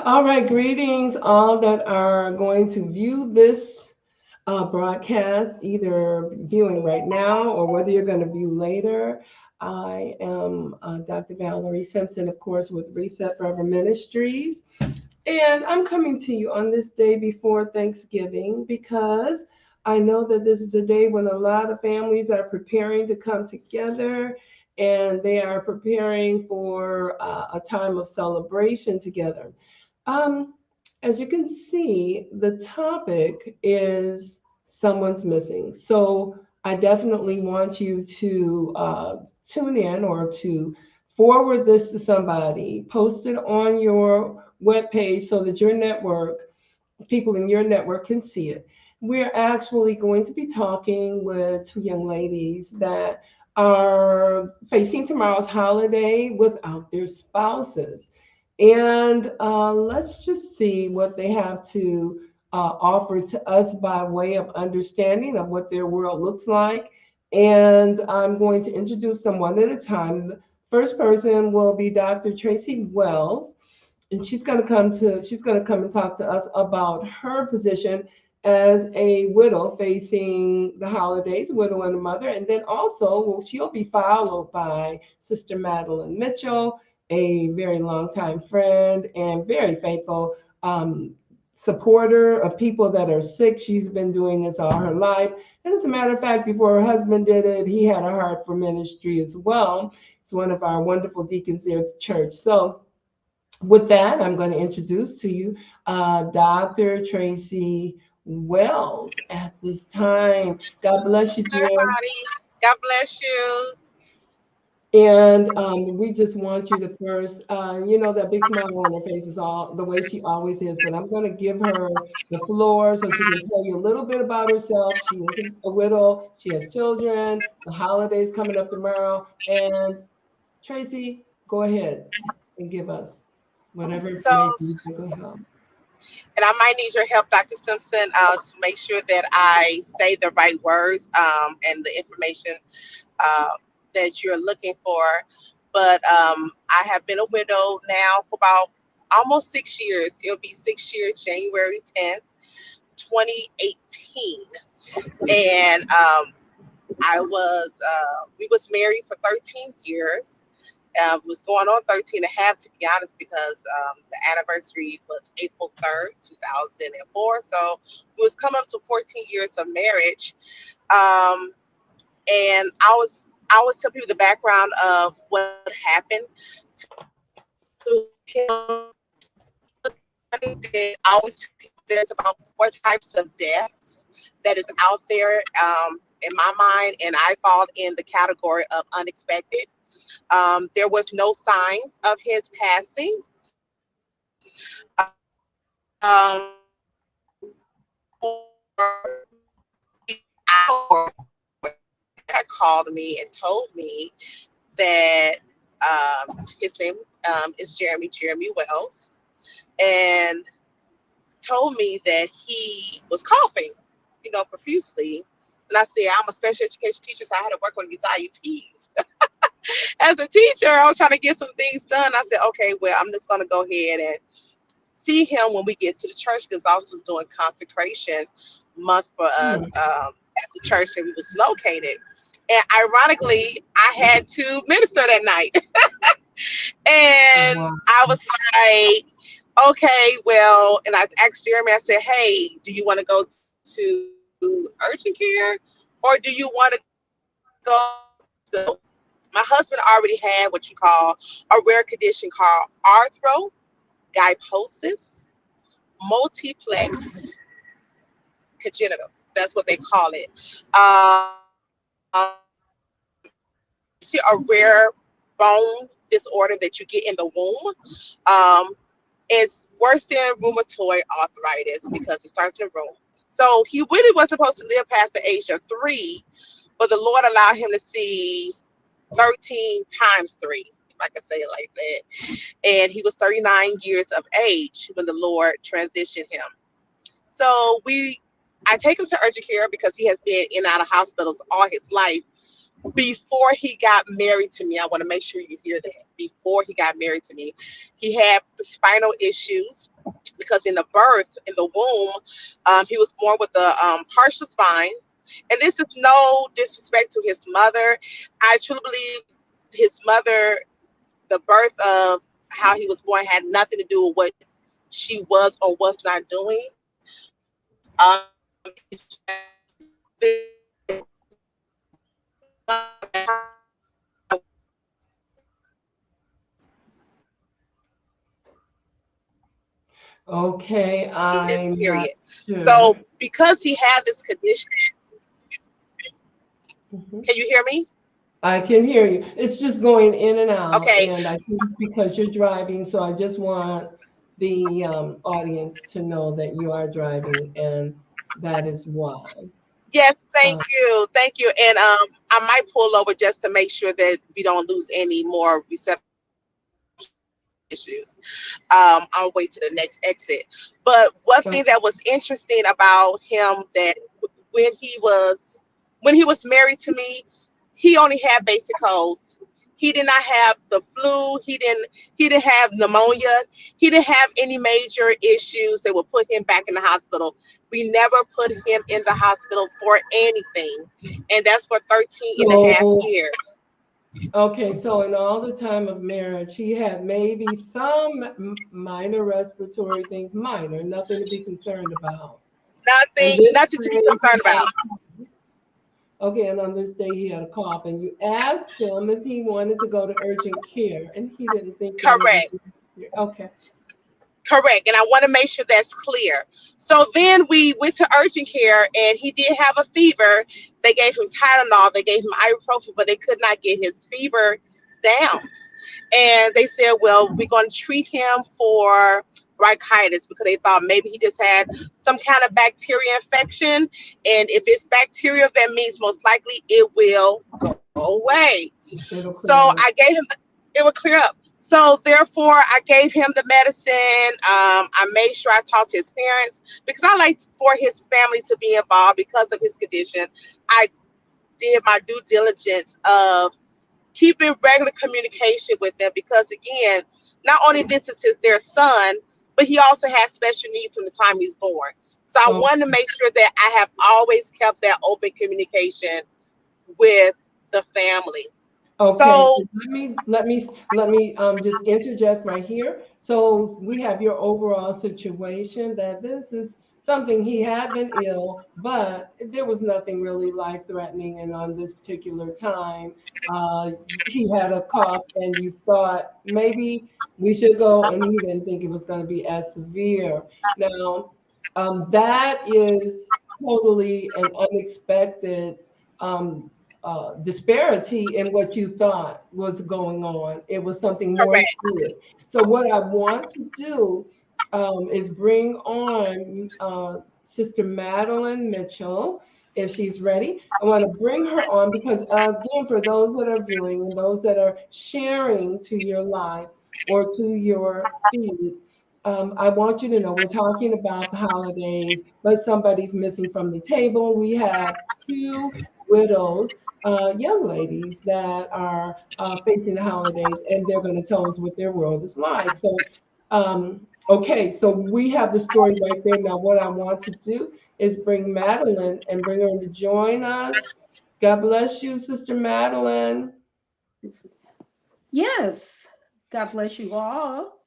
All right, greetings, all that are going to view this broadcast, either viewing right now or whether you're going to view later. I am Dr. Valerie Simpson, of course, with Reset Forever Ministries. And I'm coming to you on this day before Thanksgiving because I know that this is a day when a lot of families are preparing to come together and they are preparing for a time of celebration together. Um, as you can see, the topic is someone's missing. So I definitely want you to tune in or to forward this to somebody, post it on your webpage so that your network, people in your network can see it. We're actually going to be talking with two young ladies that are facing tomorrow's holiday without their spouses. And let's just see what they have to offer to us by way of understanding of what their world looks like. And I'm going to introduce them one at a time. The first person will be Dr. Tracy Wells, and she's going to come and talk to us about her position as a widow facing the holidays, a widow and a mother. And then also, well, she'll be followed by Sister Madeline Mitchell, a very longtime friend and very faithful supporter of people that are sick. She's been doing this all her life. And as a matter of fact, before her husband did it, he had a heart for ministry as well. It's one of our wonderful deacons there at the church. So with that, I'm going to introduce to you Dr. Tracy Wells at this time. God bless you, dear. Everybody, God bless you. And we just want you to first, that big smile on her face is all the way she always is. But I'm going to give her the floor so she can tell you a little bit about herself. She is a widow, she has children, the holidays coming up tomorrow. And Tracy, go ahead and give us whatever So, information you think will help. and I might need your help, Dr. Simpson, to make sure that I say the right words and the information uh, that you're looking for. But I have been a widow now for about almost 6 years. It'll be 6 years, January 10th, 2018. And we was married for 13 years. Was going on 13 and a half, to be honest, because the anniversary was April 3rd, 2004. So it was coming up to 14 years of marriage. Um, and I always tell people the background of what happened to him. I always tell people there's about four types of deaths that is out there in my mind, and I fall in the category of unexpected. There was no signs of his passing. Hours called me and told me that his name is Jeremy Wells, and told me that he was coughing, profusely. And I said, I'm a special education teacher, so I had to work on these IEPs. As a teacher, I was trying to get some things done. I said, okay, well, I'm just going to go ahead and see him when we get to the church, because I was doing consecration month for us Hmm. at the church that we was located. And ironically, I had to minister that night. And Wow. I was like, okay, well, and I asked Jeremy, I said, hey, do you want to go to urgent care, or do you want to go to the hospital? My husband already had what you call a rare condition called arthrogyposis multiplex congenital. That's what they call it. It's a rare bone disorder that you get in the womb. Um, it's worse than rheumatoid arthritis because it starts in the womb. So he really was supposed to live past the age of 3, but the Lord allowed him to see 13 times 3, if I can say it like that. And he was 39 years of age when the Lord transitioned him. So I take him to urgent care because he has been in and out of hospitals all his life before he got married to me, I want to make sure you hear that. Before he got married to me, he had spinal issues because in the birth, in the womb, he was born with a partial spine. And this is no disrespect to his mother. I truly believe his mother, the birth of how he was born, had nothing to do with what she was or was not doing. It's Okay, this I'm not period. sure. So because he had this condition, Mhm. can you hear me? I can hear you. It's just going in and out, Okay. and I think it's because you're driving. So I just want the audience to know that you are driving, and that is why. Yes, thank Uh, you. Thank you. And I might pull over just to make sure that we don't lose any more reception issues on the way to the next exit. But one uh, thing that was interesting about him that when he was when he was married to me, he only had basic colds. He did not have the flu. He didn't have pneumonia. He didn't have any major issues that would put him back in the hospital. We never put him in the hospital for anything. And that's for 13 and a half so, years. okay, so in all the time of marriage, he had maybe some minor respiratory things, minor, nothing to be concerned about. And Nothing, this nothing to be day he concerned had about. okay, and on this day he had a cough, and you asked him if he wanted to go to urgent care, and he didn't think that it was Correct. necessary. Okay. Correct. And I want to make sure that's clear. So then we went to urgent care and he did have a fever. They gave him Tylenol, they gave him ibuprofen, but they could not get his fever down. And they said, well, we're going to treat him for bronchitis because they thought maybe he just had some kind of bacteria infection. And if it's bacteria, that means most likely it will go away. It'll So clear I up. gave him, it would clear up. So therefore, I gave him the medicine. I made sure I talked to his parents because I like for his family to be involved because of his condition. I did my due diligence of keeping regular communication with them because again, not only this is their son, but he also has special needs from the time he's born. So I Okay. wanted to make sure that I have always kept that open communication with the family. Okay. So Let me just interject right here. So we have your overall situation that this is something he had been ill, but there was nothing really life threatening. And on this particular time, uh, he had a cough, and you thought maybe we should go, and he didn't think it was going to be as severe. Now, that is totally an unexpected. Um, disparity in what you thought was going on. It was something more correct. serious. So, what I want to do is bring on Sister Madeline Mitchell, if she's ready. I want to bring her on because, again, for those that are viewing and those that are sharing to your live or to your feed, I want you to know we're talking about the holidays, but somebody's missing from the table. We have two widows, young ladies that are facing the holidays, and they're going to tell us what their world is like. So, okay, so we have the story right there. Now, what I want to do is bring Madeline and bring her to join us. God bless you, Sister Madeline. Yes. God bless you all.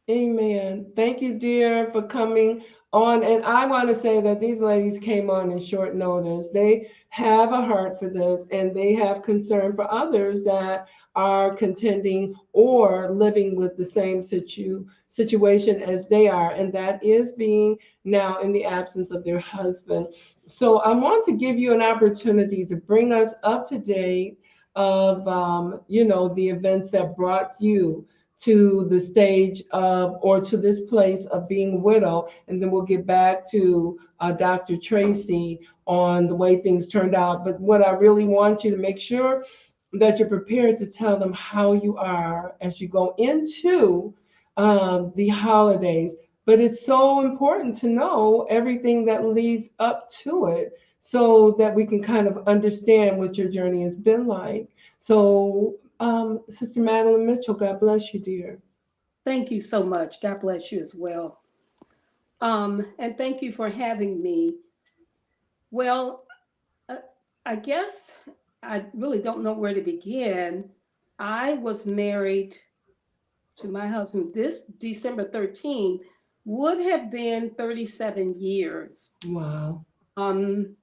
Amen. Thank you, dear, for coming on. And I want to say that these ladies came on in short notice. They have a heart for this and they have concern for others that are contending or living with the same situation as they are. And that is being now in the absence of their husband. So I want to give you an opportunity to bring us up to date of, the events that brought you to the stage of or to this place of being widow, and then we'll get back to Dr. Tracy on the way things turned out. But what I really want you to make sure that you're prepared to tell them how you are as you go into the holidays. But it's so important to know everything that leads up to it so that we can kind of understand what your journey has been like. So, Sister Madeline Mitchell, God bless you, dear. Thank you so much. God bless you as well. And thank you for having me. Well, uh, I guess I really don't know where to begin. I was married to my husband this December 13 would have been 37 years. Wow. Um,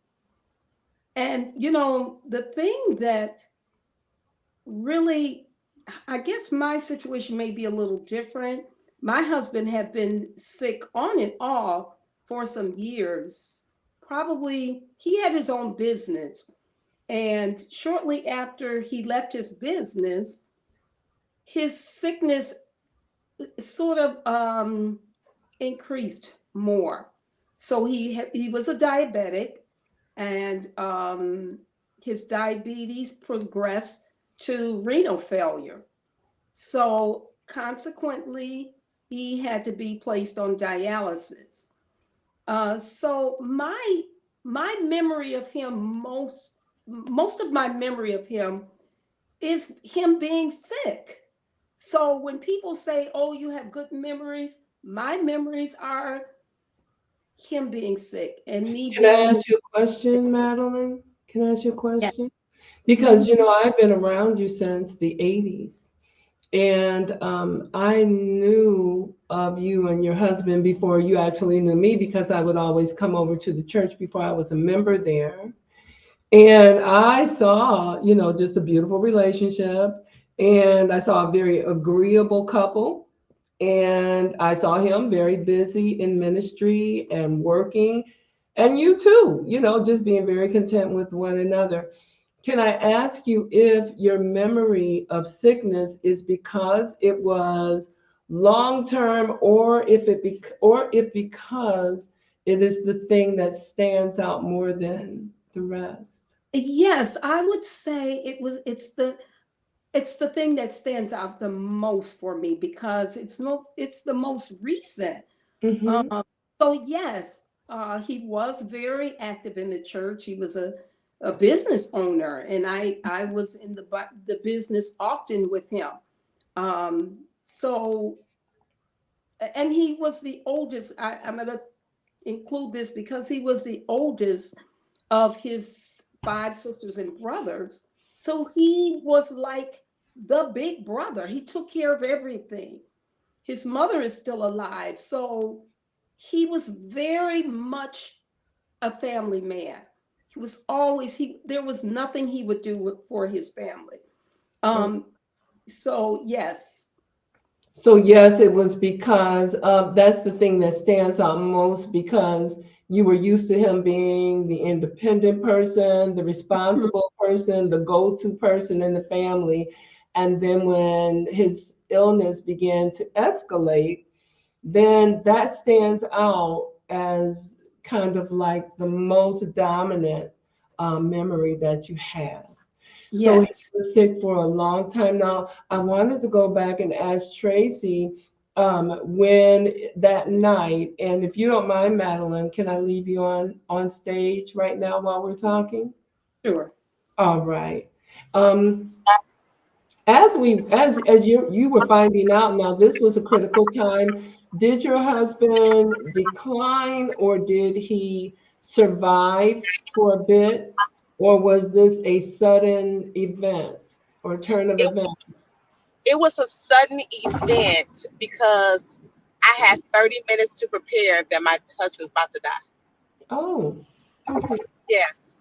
and the thing that really, I guess my situation may be a little different. My husband had been sick on and off for some years. Probably he had his own business. And shortly after he left his business, his sickness sort of increased more. So he was a diabetic, and his diabetes progressed to renal failure. So consequently, he had to be placed on dialysis. So my memory of him, most of my memory of him is him being sick. So when people say, "Oh, you have good memories," my memories are him being sick and me Can I being ask you a question, Madeline? Can I ask you a yeah. question? Because, I've been around you since the 80s. And I knew of you and your husband before you actually knew me, because I would always come over to the church before I was a member there. And I saw, just a beautiful relationship. And I saw a very agreeable couple. And I saw him very busy in ministry and working. And you too, just being very content with one another. Can I ask you if your memory of sickness is because it was long term, or if because it is the thing that stands out more than the rest? Yes, I would say it's the thing that stands out the most for me because it's the most recent. Mm-hmm. Um, so yes, he was very active in the church. He was a business owner, and I was in the business often with him. So and he was the oldest. I'm going to include this because he was the oldest of his five sisters and brothers. So he was like the big brother. He took care of everything. His mother is still alive. So he was very much a family man. He was always there was nothing he would do for his family. Um so yes. So yes, it was because that's the thing that stands out most, because you were used to him being the independent person, the responsible person, the go-to person in the family. And then when his illness began to escalate, then that stands out as kind of like the most dominant memory that you have. So he Yes. was sick for a long time. Now, I wanted to go back and ask Tracy when that night, and if you don't mind, Madeline, can I leave you on stage right now while we're talking? Sure. All right. Um, as you were finding out, now this was a critical time. Did your husband decline, or did he survive for a bit, or was this a sudden event or turn of It, events? it was a sudden event because I had 30 minutes to prepare that my husband's about to die. Oh, okay. Yes.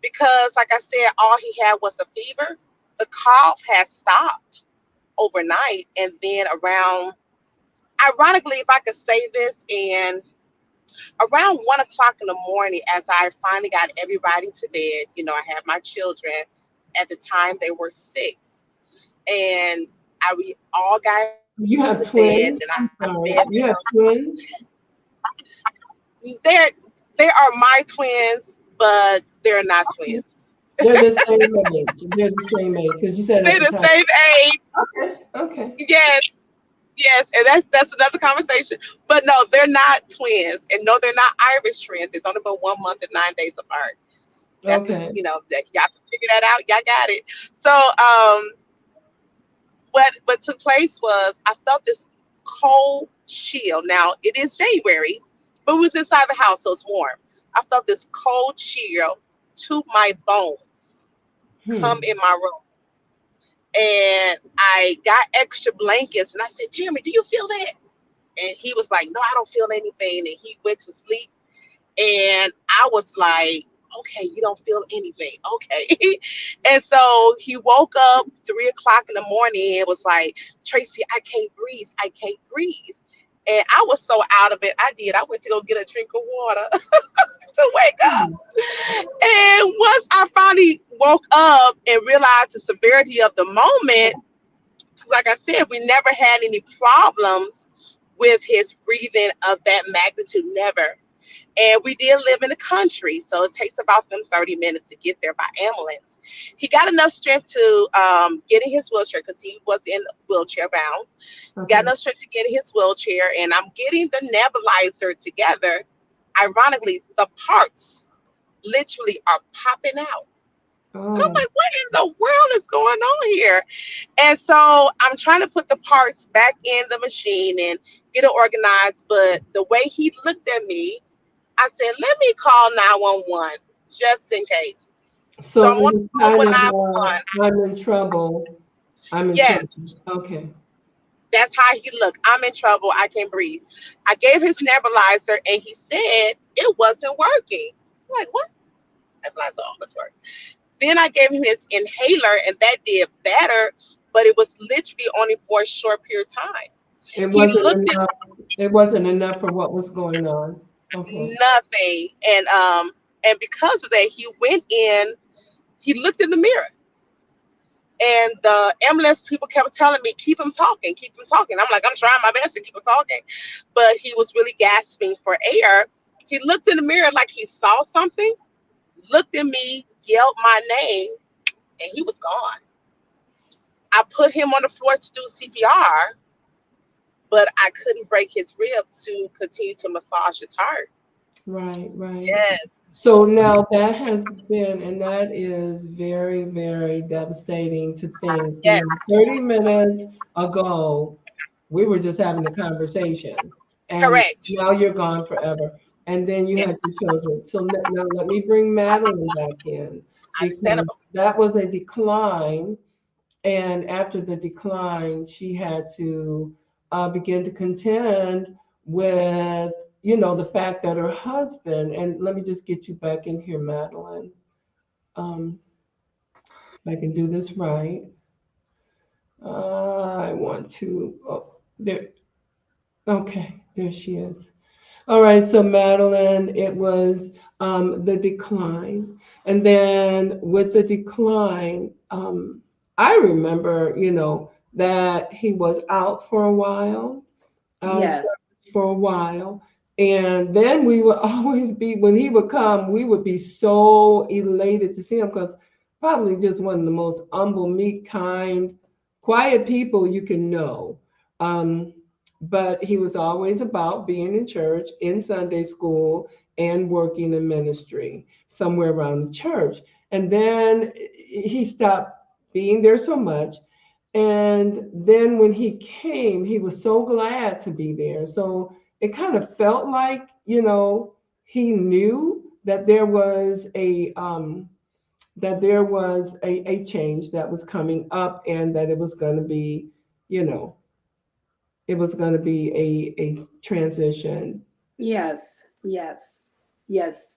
Because, like I said, all he had was a fever. The cough had stopped overnight. And then, ironically, if I could say this, and around 1 o'clock in the morning, as I finally got everybody to bed, I had my children. At the time, they were 6. And we all got You to have bed, and twins? I I'm fed sorry. them. You have twins? They're, they are my twins, but they're not twins. They're the same age. They're the same age, because you said at They're the the time. same age. Okay, okay. Yes, yes, and that's another conversation. But no, they're not twins, and no, they're not Irish twins. It's only been 1 month and 9 days apart. That's Okay. that y'all can figure that out. Y'all got it. So what took place was I felt this cold chill. Now it is January, but we was inside the house, so it's warm. I felt this cold chill to my bones come Hmm. in my room. And I got extra blankets and I said, Jeremy, do you feel that? And he was like, no, I don't feel anything. And he went to sleep. And I was like, okay, you don't feel anything. Okay. And so he woke up 3 o'clock in the morning and was like, Tracy, I can't breathe. I can't breathe. And I was so out of it. I went to go get a drink of water to wake up. Hmm. And once I finally woke up and realized the severity of the moment, 'cause like I said, we never had any problems with his breathing of that magnitude, never. And we did live in the country, so it takes about them 30 minutes to get there by ambulance. He got enough strength to get in his wheelchair because he was in wheelchair bound. He got Okay. enough strength to get in his wheelchair, and I'm getting the nebulizer together. Ironically, the parts literally are popping out. I'm Oh, like, what in the world is going on here? And so I'm trying to put the parts back in the machine and get it organized. But the way he looked at me, I said, let me call 911 just in case. So so I'm it on was the phone kind with of 911. I'm in trouble. I'm in trouble. Yes, Okay. that's how he looked. I'm in trouble. I can't breathe. I gave his nebulizer and he said it wasn't working. I'm like, what? Nebulizer always works. Then I gave him his inhaler and that did better, but it was literally only for a short period of time. It He wasn't looked at enough. It wasn't enough for what was going on. Okay. nothing, and because of that, he went in. He looked in the mirror, and the ambulance people kept telling me, "Keep him talking, keep him talking." I'm like, I'm trying my best to keep him talking, but he was really gasping for air. He looked in the mirror like he saw something, looked at me, yelled my name, and he was gone. I put him on the floor to do CPR, but I couldn't break his ribs to continue to massage his heart. Right, right. Yes, So now that has been, and that is very, very devastating to think, yes, 30 minutes ago, we were just having a conversation, and correct. now you're gone forever. And then you had Yes, your children. So now let me bring Madeline back in because understandable. that was a decline. And after the decline, she had to begin to contend with, the fact that her husband, and let me just get you back in here, Madeline. If I can do this right. I want to, oh, there, okay, there she is. All right, so Madeline, it was the decline. And then with the decline, I remember, that he was out for a while, out of Yes. service for a while. And then we would always be, when he would come, we would be so elated to see him because probably just one of the most humble, meek, kind, quiet people you can know. Um, but he was always about being in church, in Sunday school, and working in ministry somewhere around the church. And then he stopped being there so much. And then when he came, he was so glad to be there. So it kind of felt like, he knew that there was a change that was coming up and that it was going to be, you know, it was going to be a transition. Yes. Yes. Yes.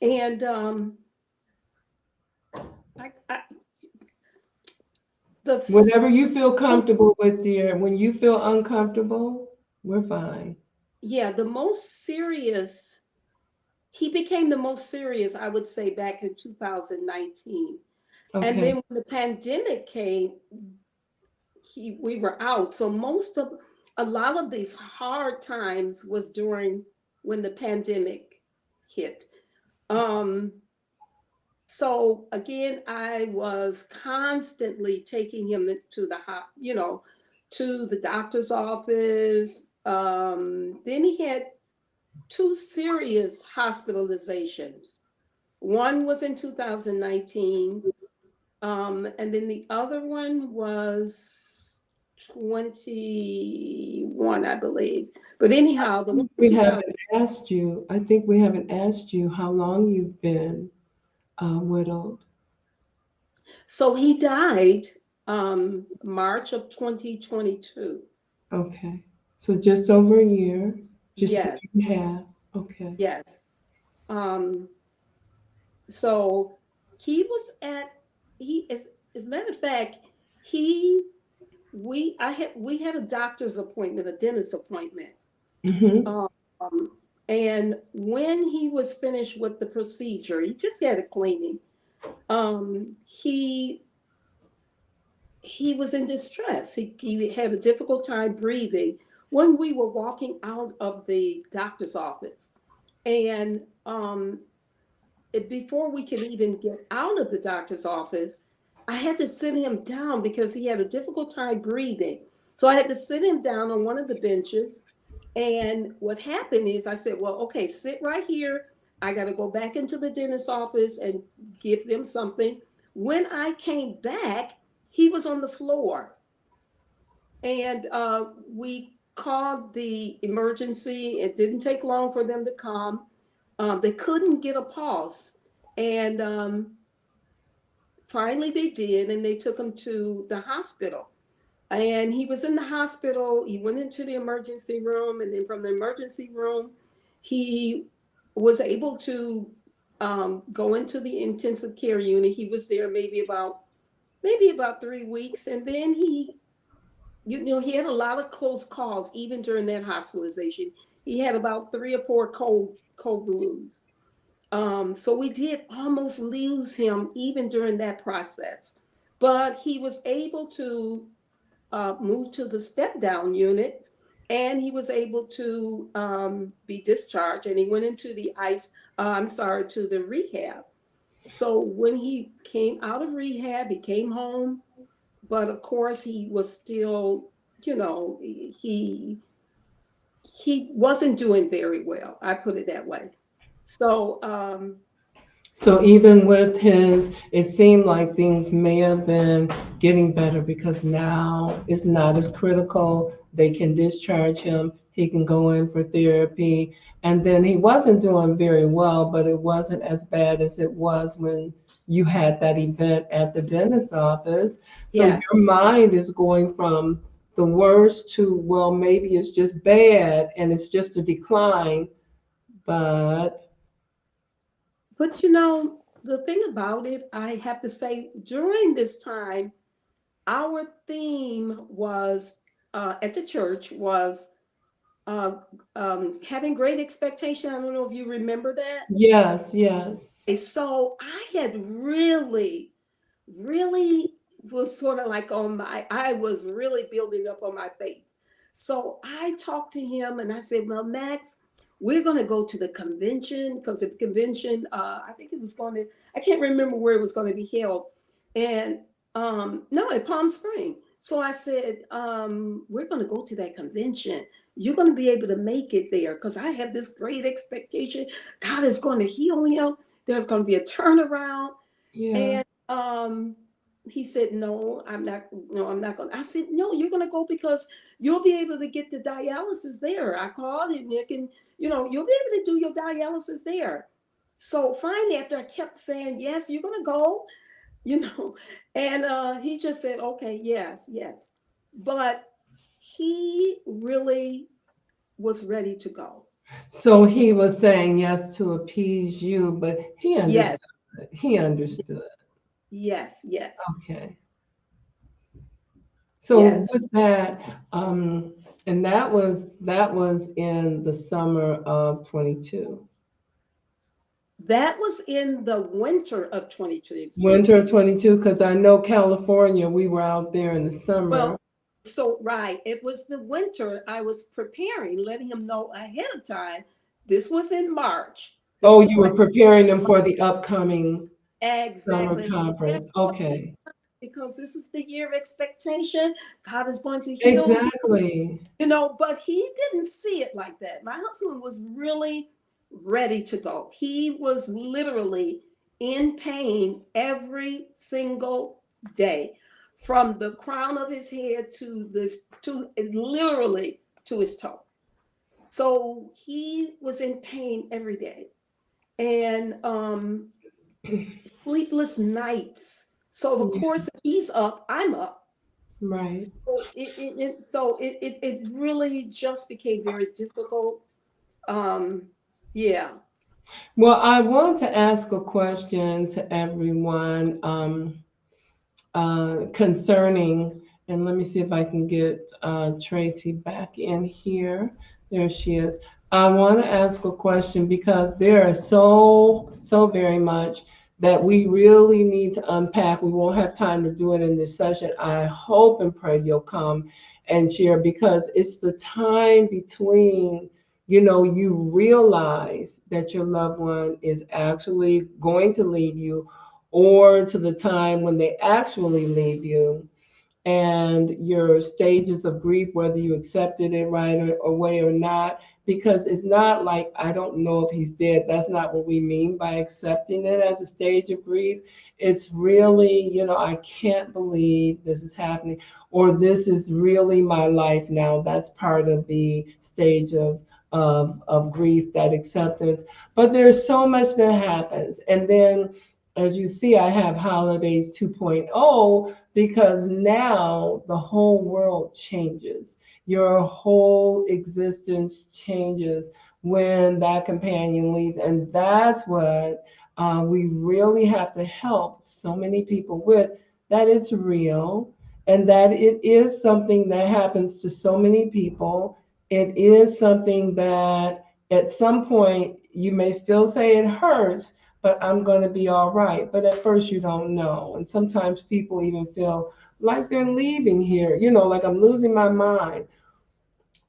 And I the s- Whatever you feel comfortable with, dear. When you feel uncomfortable, we're fine. yeah, the most serious he became the most serious, I would say, back in 2019. And Okay. then when the pandemic came, we were out. So a lot of these hard times was during when the pandemic hit. Um, so again, I was constantly taking him to to the doctor's office. Then he had two serious hospitalizations One was in 2019, and then the other one was 21, I believe. But anyhow, the one in We 2000. haven't asked you. I think we haven't asked you how long you've been widowed. So he died March of 2022. Okay. So just over a year, just a Yes, year and a half. Okay. yes. Um, so he was at he as a matter of fact, he we had a doctor's appointment, a dentist appointment. Mm-hmm. Um, and when he was finished with the procedure, he just had a cleaning. Um, he he was in distress. He had a difficult time breathing when we were walking out of the doctor's office. And before we could even get out of the doctor's office, I had to sit him down because he had a difficult time breathing. So I had to sit him down on one of the benches. And what happened is I said, well, okay, sit right here. I got to go back into the dentist's office and give them something. When I came back, he was on the floor. And we called the emergency. It didn't take long for them to come. They couldn't get a pulse. And finally they did, and they took him to the hospital. And he was in the hospital. He went into the emergency room, and then from the emergency room, he was able to go into the intensive care unit. He was there maybe about 3 weeks, and then he had a lot of close calls even during that hospitalization. He had about 3 or 4 cold blues. So we did almost lose him even during that process, but he was able to move to the step down unit, and he was able to be discharged, and he went into to the rehab. So when he came out of rehab, he came home, but of course he was still, he wasn't doing very well. I put it that way. So So even with it seemed like things may have been getting better because now it's not as critical. They can discharge him. He can go in for therapy. And then he wasn't doing very well, but it wasn't as bad as it was when you had that event at the dentist's office. So yes, your mind is going from the worst to, well, maybe it's just bad and it's just a decline, but but the thing about it, I have to say, during this time, our theme was at the church was uh, having great expectation. I don't know if you remember that. yes, yes. So I had really, really was sort of like I was really building up on my faith. So I talked to him and I said, well, Max, we're going to go to the convention because the convention, I think it was I can't remember where it was going to be held. And no, at Palm Spring. So I said, we're going to go to that convention. You're going to be able to make it there because I have this great expectation. God is going to heal him. There's going to be a turnaround. Yeah. And he said, no, I'm not. No, I'm not going. I said, no, you're going to go because you'll be able to get the dialysis there. I called him, Nick, and you'll be able to do your dialysis there. So finally, after I kept saying, yes, you're going to go, and he just said, okay, yes, yes. But he really was ready to go. So he was saying yes to appease you, but he Yes, understood. He understood. yes, yes, Okay. So yes. with that, and that was in the summer of 22. That was in the winter of 2022. Winter of 22, because I know California, we were out there in the Well, summer. so right, it was the winter. I was preparing, letting him know ahead of time. This was in March. This Oh, was you were like preparing them for the upcoming summer exactly. So conference. Okay. because this is the year of expectation. God is going to heal you, Exactly. but he didn't see it like that. My husband was really ready to go. He was literally in pain every single day, from the crown of his head to this, to literally to his toe. So he was in pain every day, and sleepless nights. So of Yeah, course, if he's up, I'm up. right. So it really just became very difficult. Um, yeah. Well, I want to ask a question to everyone concerning, and let me see if I can get Tracy back in here. There she is. I want to ask a question because there are so very much that we really need to unpack. We won't have time to do it in this session. I hope and pray you'll come and share because it's the time between, you realize that your loved one is actually going to leave you, or to the time when they actually leave you, and your stages of grief, whether you accepted it right away or not. Because it's not like, I don't know if he's dead. That's not what we mean by accepting it as a stage of grief. It's really, I can't believe this is happening, or this is really my life now. That's part of the stage of grief, that acceptance. But there's so much that happens. And then, as you see, I have Holidays 2.0, because now the whole world changes. Your whole existence changes when that companion leaves. And that's what we really have to help so many people with, that it's real and that it is something that happens to so many people. It is something that at some point you may still say it hurts, but I'm going to be all right. But at first, you don't know. And sometimes people even feel like they're leaving here, like I'm losing my mind.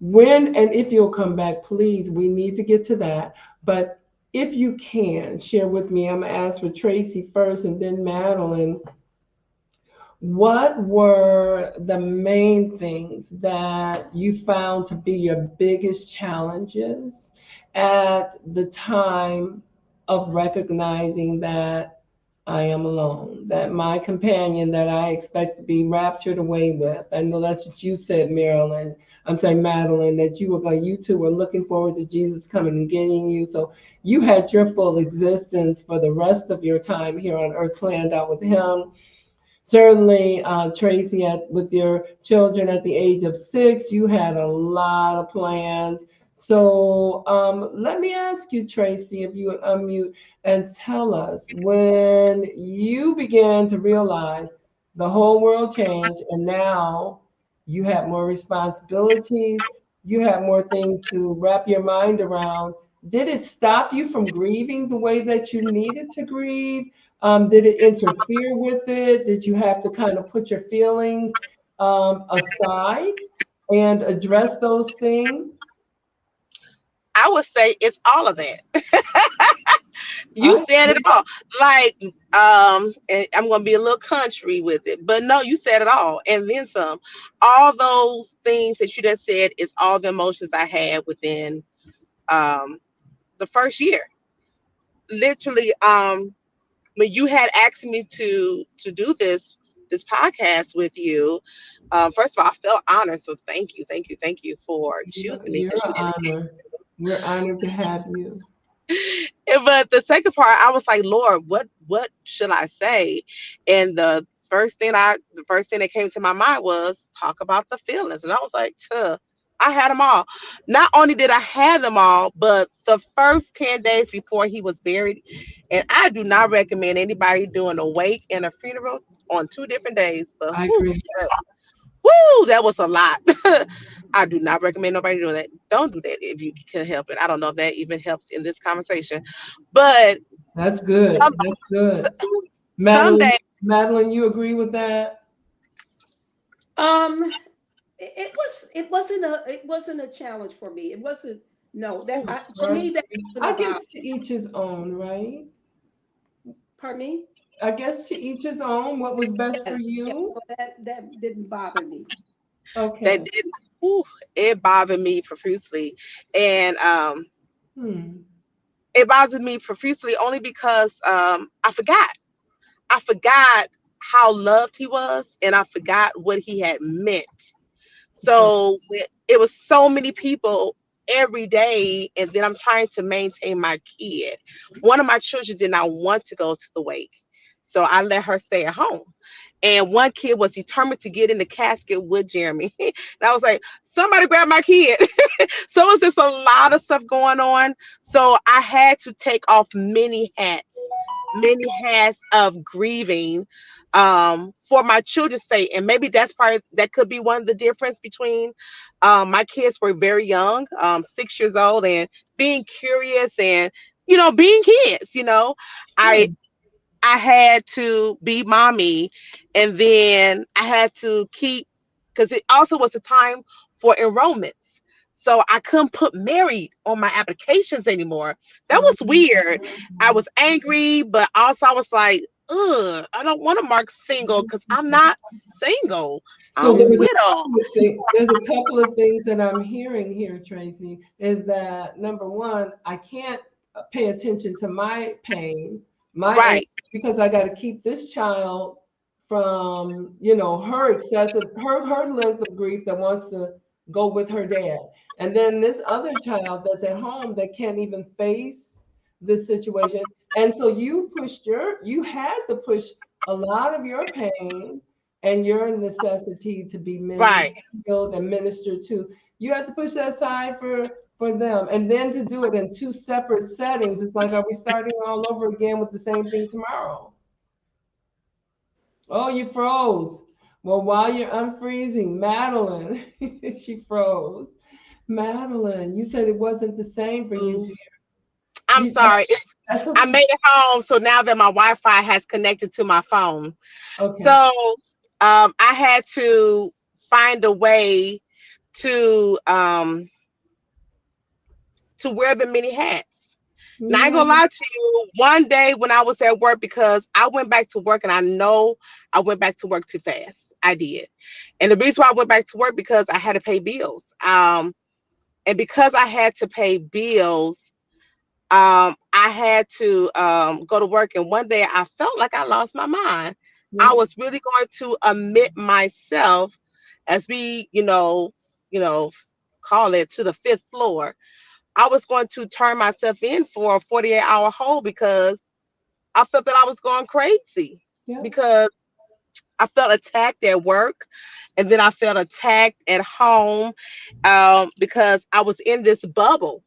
When and if you'll come back, please, we need to get to that. But if you can, share with me. I'm going to ask for Tracy first and then Madeline. What were the main things that you found to be your biggest challenges at the time of recognizing that I am alone, that my companion that I expect to be raptured away with? I know that's what you said, Marilyn. I'm sorry, Madeline, that you two were looking forward to Jesus coming and getting you. So you had your full existence for the rest of your time here on earth planned out with him. Certainly, Tracy, with your children at the age of 6, you had a lot of plans. So let me ask you, Tracy, if you would unmute and tell us when you began to realize the whole world changed and now you have more responsibilities, you have more things to wrap your mind around. Did it stop you from grieving the way that you needed to grieve? Did it interfere with it? Did you have to kind of put your feelings aside and address those things? I would say it's all of that. You I said it all. Like, and I'm gonna be a little country with it, but no, you said it all, and then some. All those things that you just said is all the emotions I had within um the first year. Literally, when you had asked me to do this podcast with you, first of all, I felt honored. So thank you for choosing me you're because you an didn't. honor. We're honored to have you. But the second part, I was like, Lord, what should I say? And the first thing that came to my mind was talk about the feelings, and I was like, Tuh, I had them all. Not only did I have them all, but the first 10 days before he was buried, and I do not recommend anybody doing a wake and a funeral on 2 different days. But I agree. that was a lot. I do not recommend nobody doing that. Don't do that if you can help it. I don't know if that even helps in this conversation, but That's good. some That's good. some Madeline, days Madeline, you agree with that? Um, it wasn't a challenge for me. It wasn't. No, It that was for me that frustrating. wasn't I about. guess to each his own, right? Pardon me. I guess to each his own. What was best for Yes, yes. you? So that didn't bother me. Okay. that did whew, it bothered me profusely, and Hmm. it bothers me profusely only because I forgot. I forgot how loved he was, and I forgot what he had meant. Okay. So it was so many people every day, and then I'm trying to maintain my kid. One of my children did not want to go to the wake, so I let her stay at home. And one kid was determined to get in the casket with Jeremy. And I was like, somebody grab my kid. So it was just a lot of stuff going on. So I had to take off many hats of grieving for my children's sake. And maybe that could be one of the difference between my kids were very young, 6 years old, and being curious and, being kids, Yeah. I I had to be mommy, and then I had to keep, because it also was a time for enrollments. So I couldn't put married on my applications anymore. That was weird. I was angry, but also I was like, ugh, I don't want to mark single because I'm not single. So I'm widow. there's a couple of things that I'm hearing here, Tracy, is that number one, I can't pay attention to my pain, my anger, Right, because I got to keep this child from, her length of grief that wants to go with her dad. And then this other child that's at home that can't even face this situation. And so you had to push a lot of your pain and your necessity to be mended, right. healed, and ministered to. You have to push that aside for them, and then to do it in two separate settings. It's like, are we starting all over again with the same thing tomorrow? Oh, you froze. Well, while you're unfreezing, Madeline, she froze. Madeline, you said it wasn't the same for you, Mm, dear. I'm sorry. That's I okay. made it home, so now that my Wi-Fi has connected to my phone. Okay. So I had to find a way to um, to wear the many hats. Now I ain't Yeah. gonna lie to you. One day when I was at work, because I went back to work, and I know I went back to work too fast. I did, and the reason why I went back to work because I had to pay bills. And because I had to pay bills, I had to go to work, and one day I felt like I lost my mind. I Yeah. was really going to admit myself, as we, you know, call it, to the fifth floor. I was going to turn myself in for a 48-hour hold because I felt that I was going crazy, Yeah. because I felt attacked at work, and then I felt attacked at home, because I was in this bubble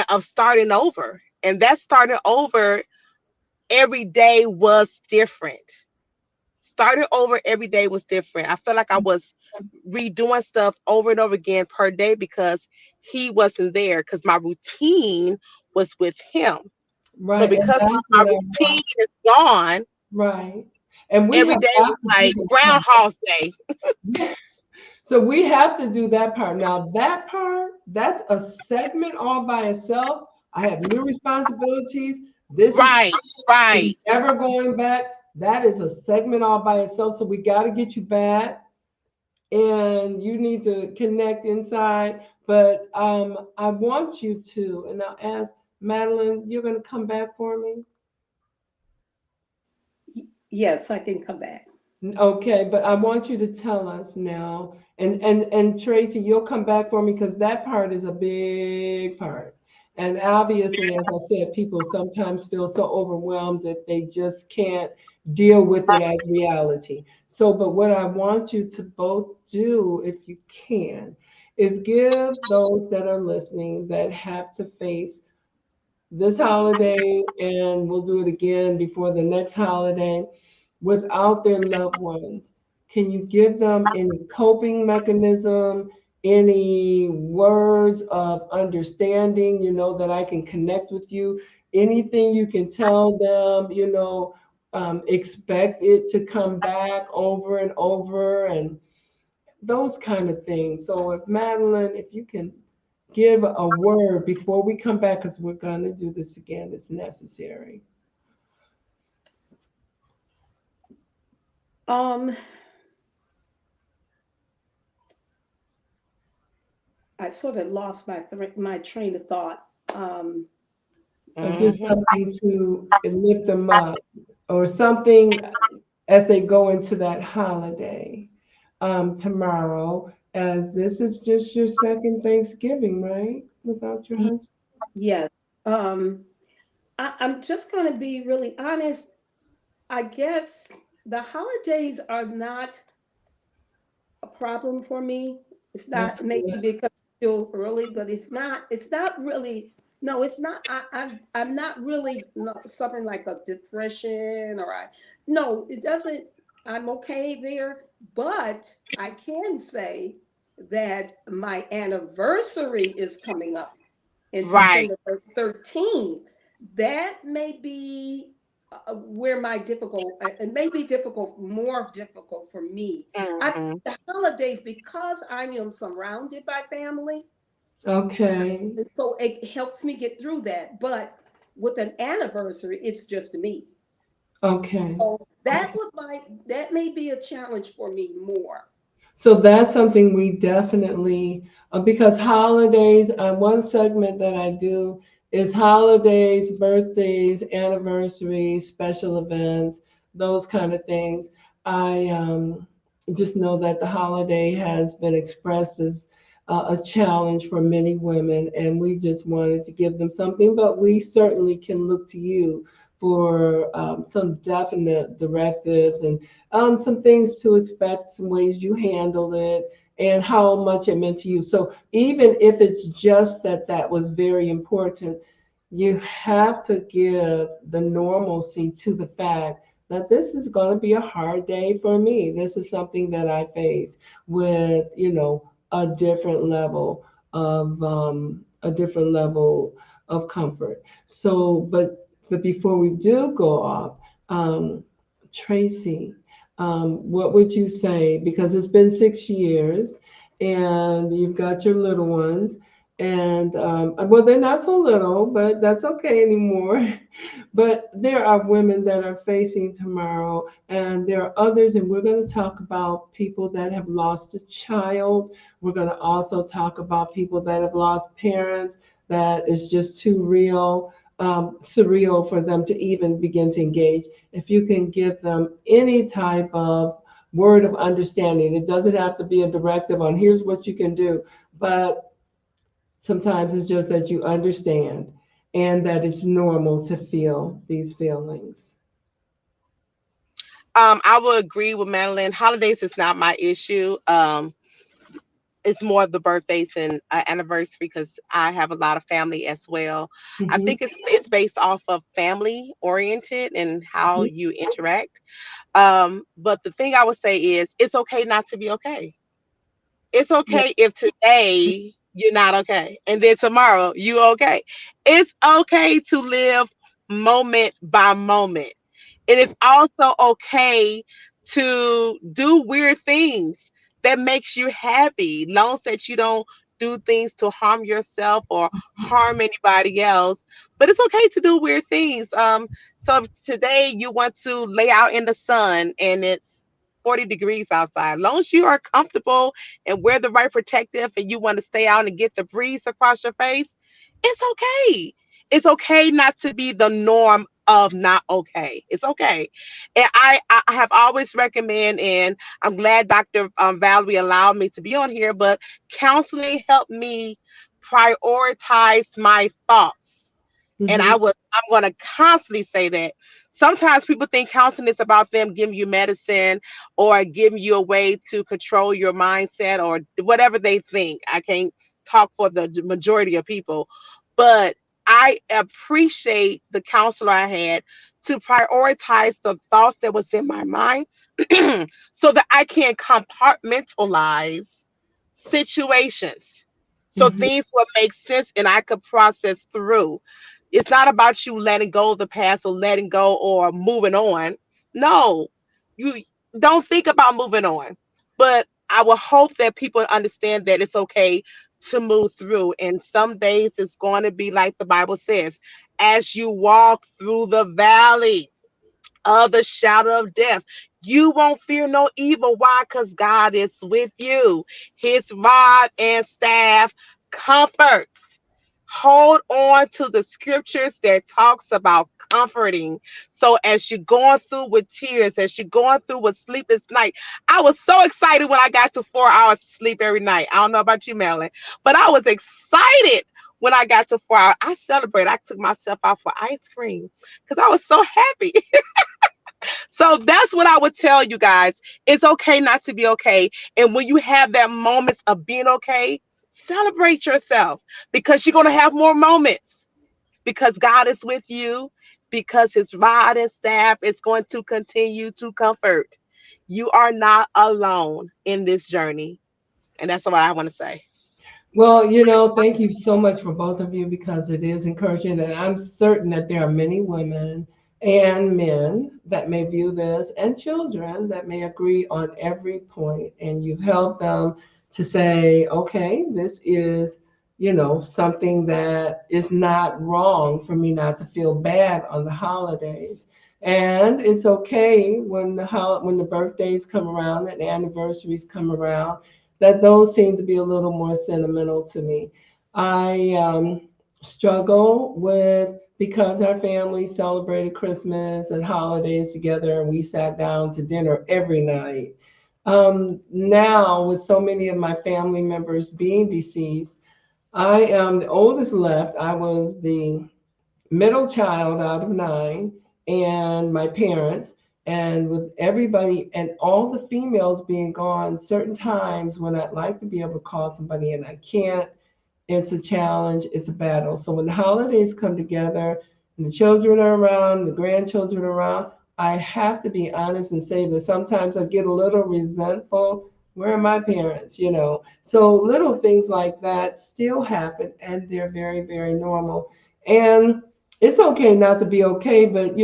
of starting over. And that starting over every day was different. Starting over every day was different. I felt like I was redoing stuff over and over again per day because he wasn't there, because my routine was with him. So Right. And because that's my what I routine want. is gone, Right. And we every have day got was to do like this Groundhog's Day. part. So we have to do that part. Now, that part, that's a segment all by itself. I have new responsibilities. This is Right, right. never going back. That is a segment all by itself. So we got to get you back, and you need to connect inside. But I want you to, and I'll ask Madeline, you're going to come back for me? Yes, I can come back. Okay, but I want you to tell us now, and Tracy, you'll come back for me because that part is a big part. And obviously, as I said, people sometimes feel so overwhelmed that they just can't deal with it as reality. So, but what I want you to both do, if you can, is give those that are listening that have to face this holiday, and we'll do it again before the next holiday, without their loved ones. Can you give them any coping mechanism, any words of understanding, that I can connect with you, anything you can tell them, expect it to come back over and over, and those kind of things. So if Madeline, if you can give a word before we come back, because we're going to do this again, it's necessary. Um, I sort of lost my train of thought. Um, or just Hmm. something to lift them up, or something as they go into that holiday tomorrow, as this is just your second Thanksgiving, right? Without your Y- husband? Yes. Um, I'm just going to be really honest. I guess the holidays are not a problem for me. It's That's not maybe good. because it's still early, but it's not really, no, it's not, I'm not really suffering like a depression or no, it doesn't, I'm okay there, but I can say that my anniversary is coming up in Right. December 13th. That may be where my difficult, it may be difficult, more difficult for me. Hmm. The holidays, because I am surrounded by family, Okay. and so it helps me get through that. But with an anniversary, it's just me. Okay. So that Okay. that may be a challenge for me more. So that's something we definitely, because holidays, one segment that I do is holidays, birthdays, anniversaries, special events, those kind of things. I just know that the holiday has been expressed as a challenge for many women, and we just wanted to give them something, but we certainly can look to you for some definite directives and some things to expect, some ways you handled it, and how much it meant to you. So even if it's just that that was very important, you have to give the normalcy to the fact that this is going to be a hard day for me. This is something that I face with, a different level of comfort. So, but before we do go off, um, Tracy, what would you say? Because it's been 6 years and you've got your little ones. And well, they're not so little, but that's okay anymore. But there are women that are facing tomorrow, and there are others, and we're going to talk about people that have lost a child. We're going to also talk about people that have lost parents that is just too real, surreal for them to even begin to engage. If you can give them any type of word of understanding, it doesn't have to be a directive on here's what you can do, but sometimes it's just that you understand and that it's normal to feel these feelings. I will agree with Madeline. Holidays is not my issue. It's more the birthdays and anniversary because I have a lot of family as well. I Hmm. think it's based off of family oriented and how Hmm. you interact. But the thing I would say is it's okay not to be okay. It's Yeah. okay if today you're not okay and then tomorrow you okay. It's okay to live moment by moment. It is also okay to do weird things that makes you happy, long as that you don't do things to harm yourself or harm anybody else. But it's okay to do weird things. So if today you want to lay out in the sun and it's 40 degrees outside, as long as you are comfortable and wear the right protective and you want to stay out and get the breeze across your face, it's okay. It's okay not to be the norm of not okay. It's okay. And I have always recommend, and I'm glad Dr. Valerie allowed me to be on here, but counseling helped me prioritize my thoughts. And Hmm. I'm going to constantly say that. Sometimes people think counseling is about them giving you medicine or giving you a way to control your mindset or whatever they think. I can't talk for the majority of people, but I appreciate the counselor I had to prioritize the thoughts that was in my mind so that I can compartmentalize situations so Hmm. things will make sense and I could process through. It's not about you letting go of the past or letting go or moving on. No, you don't think about moving on. But I will hope that people understand that it's okay to move through. And some days it's going to be like the Bible says, as you walk through the valley of the shadow of death, you won't fear no evil. Why? Because God is with you. His rod and staff comforts. Hold on to the scriptures that talks about comforting. So as you're going through with tears, as you're going through with sleepless night, I was so excited when I got to 4 hours of sleep every night. I don't know about you, Marilyn, but I was excited when I got to 4 hours. I celebrated. I took myself out for ice cream because I was so happy. So that's what I would tell you guys. It's okay not to be okay. And when you have that moments of being okay, celebrate yourself because you're going to have more moments because God is with you, because his rod and staff is going to continue to comfort. You are not alone in this journey. And that's what I want to say. Well, thank you so much for both of you because it is encouraging. And I'm certain that there are many women and men that may view this and children that may agree on every point. And you've helped them to say, okay, this is, something that is not wrong for me not to feel bad on the holidays. And it's okay when when the birthdays come around and the anniversaries come around that those seem to be a little more sentimental to me. I struggle with because our family celebrated Christmas and holidays together and we sat down to dinner every night. Now, with so many of my family members being deceased, I am the oldest left. I was the middle child out of nine, and my parents, and with everybody and all the females being gone, certain times when I'd like to be able to call somebody and I can't, it's a challenge, it's a battle. So when the holidays come together and the children are around, the grandchildren are around, I have to be honest and say that sometimes I get a little resentful. Where are my parents? So little things like that still happen and they're very, very normal. And it's okay not to be okay, but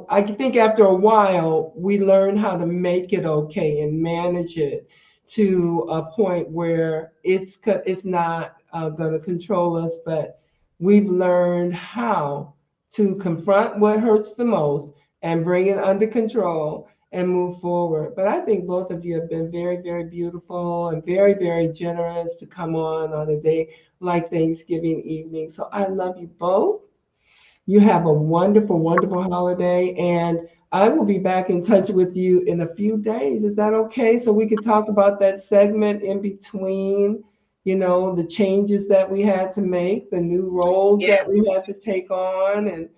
I think after a while we learn how to make it okay and manage it to a point where it's not going to control us, but we've learned how to confront what hurts the most and bring it under control and move forward. But I think both of you have been very, very beautiful and very, very generous to come on a day like Thanksgiving evening. So I love you both. You have a wonderful, wonderful holiday, and I will be back in touch with you in a few days. Is that okay? So we could talk about that segment in between, the changes that we had to make, the new roles that Yes. we had to take on, and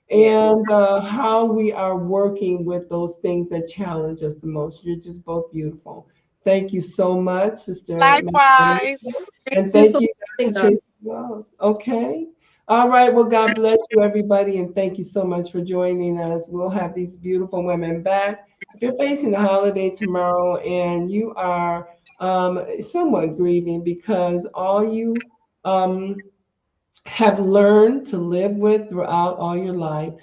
Yes. how we are working with those things that challenge us the most. You're just both beautiful. Thank you so much, Sister Magdalena. Likewise. Thank And you thank for you, having Dr. us. Tracy Wells. Okay. All right. Well, God bless you, everybody. And thank you so much for joining us. We'll have these beautiful women back. If you're facing a holiday tomorrow and you are somewhat grieving because all you have learned to live with throughout all your life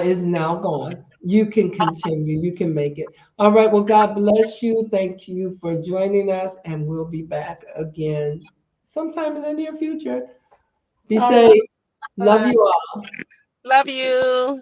is now gone. You can continue. You can make it. All right. Well, God bless you. Thank you for joining us. And we'll be back again sometime in the near future. Be All right. safe. Love Bye. you all. Love you.